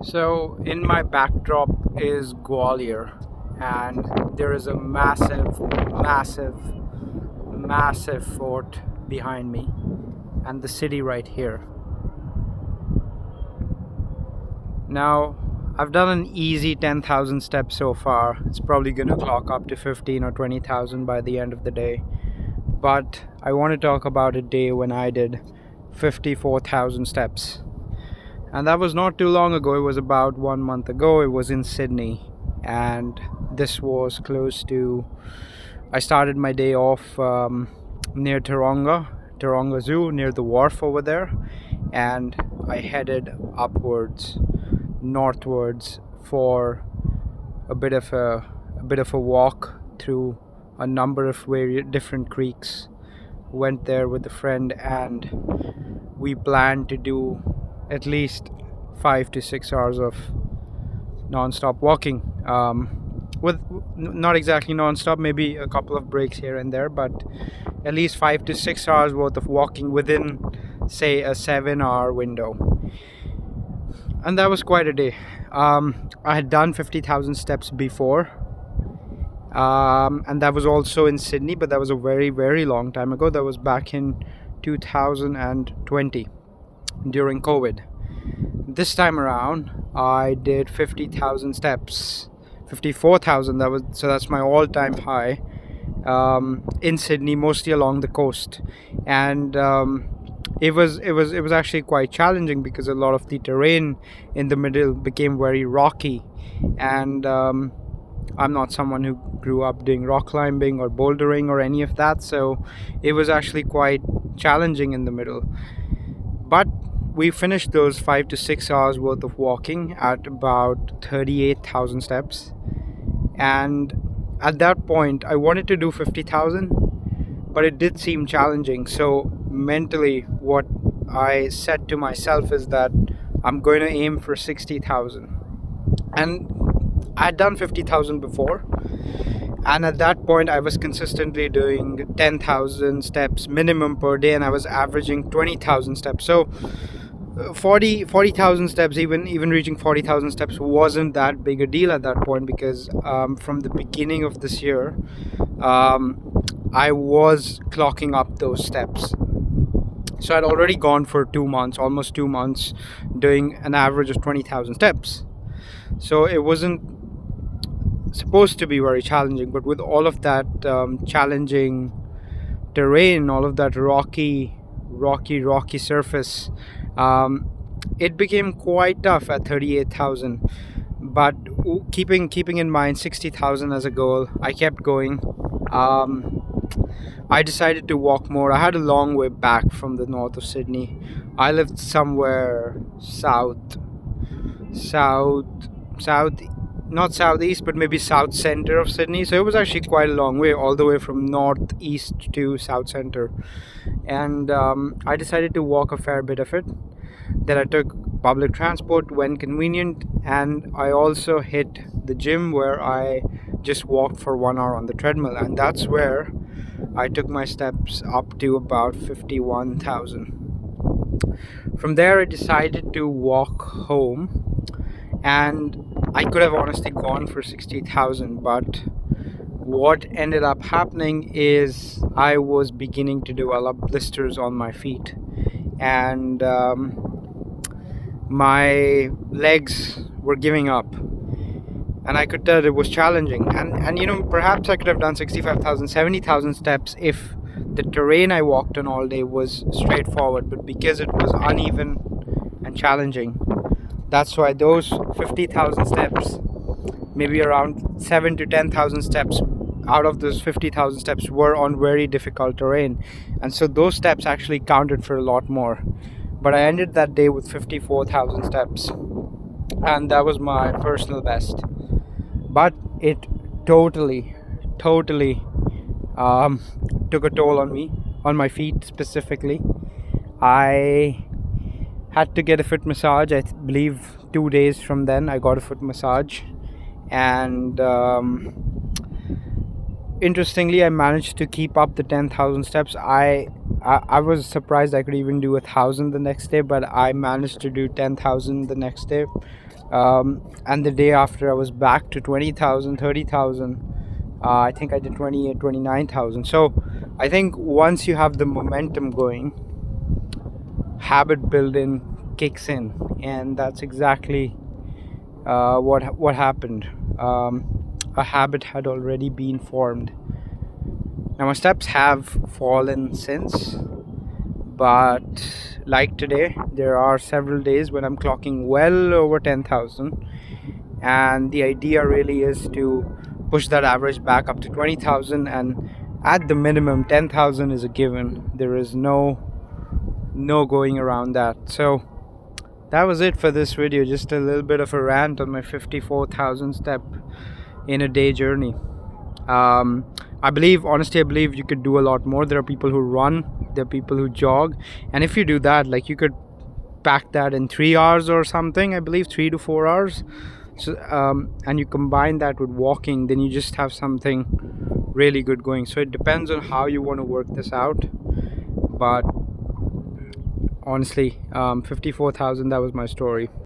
So, in my backdrop is Gwalior, and there is a massive fort behind me, and the city right here. Now, I've done an easy 10,000 steps so far. It's probably going to clock up to 15 or 20,000 by the end of the day. But I want to talk about a day when I did 54,000 steps. And that was not too long ago. It was about 1 month ago. It was in Sydney, and this was close to. I started my day off near Taronga Zoo, near the wharf over there, and I headed upwards, northwards for a bit of a walk through a number of different creeks. Went there with a friend, and we planned to do at least 5 to 6 hours of non-stop walking. With not exactly non-stop, maybe a couple of breaks here and there, but at least 5 to 6 hours worth of walking within, say, a 7-hour window. And that was quite a day. I had done 50,000 steps before, and that was also in Sydney, but that was a very, very long time ago. That was back in 2020 during COVID. This time around, I did 50,000 steps, 54,000. That's my all-time high in Sydney, mostly along the coast, and it was actually quite challenging because a lot of the terrain in the middle became very rocky, and I'm not someone who grew up doing rock climbing or bouldering or any of that, so it was actually quite challenging in the middle. But we finished those 5 to 6 hours worth of walking at about 38,000 steps, and at that point I wanted to do 50,000, but it did seem challenging. So mentally, what I said to myself is that I'm going to aim for 60,000. And I'd done 50,000 before, and at that point I was consistently doing 10,000 steps minimum per day, and I was averaging 20,000 steps. So 40,000 steps, even reaching 40,000 steps wasn't that big a deal at that point, because from the beginning of this year, I was clocking up those steps. So I'd already gone for 2 months, almost 2 months, doing an average of 20,000 steps. So it wasn't supposed to be very challenging, but with all of that challenging terrain, all of that rocky surface, it became quite tough at 38,000. But keeping in mind 60,000 as a goal, I kept going. I decided to walk more. I had a long way back from the north of Sydney. I lived somewhere south, not southeast, but maybe south center of Sydney. So it was actually quite a long way, all the way from northeast to south center. And I decided to walk a fair bit of it. Then I took public transport when convenient, and I also hit the gym, where I just walked for 1 hour on the treadmill, and that's where I took my steps up to about 51,000. From there, I decided to walk home, and I could have honestly gone for 60,000, but what ended up happening is I was beginning to develop blisters on my feet, and my legs were giving up, and I could tell it was challenging. And perhaps I could have done 65,000, 70,000 steps if the terrain I walked on all day was straightforward, but because it was uneven and challenging, that's why those 50,000 steps, maybe around 7 to 10,000 steps out of those 50,000 steps were on very difficult terrain, and so those steps actually counted for a lot more. But I ended that day with 54,000 steps, and that was my personal best. But it totally took a toll on me, on my feet specifically. I had to get a foot massage. I believe 2 days from then I got a foot massage, and interestingly, I managed to keep up the 10,000 steps. I I was surprised I could even do 1,000 the next day, but I managed to do 10,000 the next day. And the day after, I was back to 20,000, 30,000. I think I did 28, 29,000. So I think once you have the momentum going, habit building kicks in, and that's exactly what happened. A habit had already been formed. Now my steps have fallen since, but like today, there are several days when I'm clocking well over 10,000, and the idea really is to push that average back up to 20,000, and at the minimum 10,000 is a given. There is no going around that. So that was it for this video, just a little bit of a rant on my 54,000 step in a day journey. Honestly, I believe you could do a lot more. There are people who run, there are people who jog, and if you do that, like, you could pack that in 3 hours or something, I believe 3 to 4 hours. So and you combine that with walking, then you just have something really good going. So it depends on how you want to work this out, but honestly, 54,000, that was my story.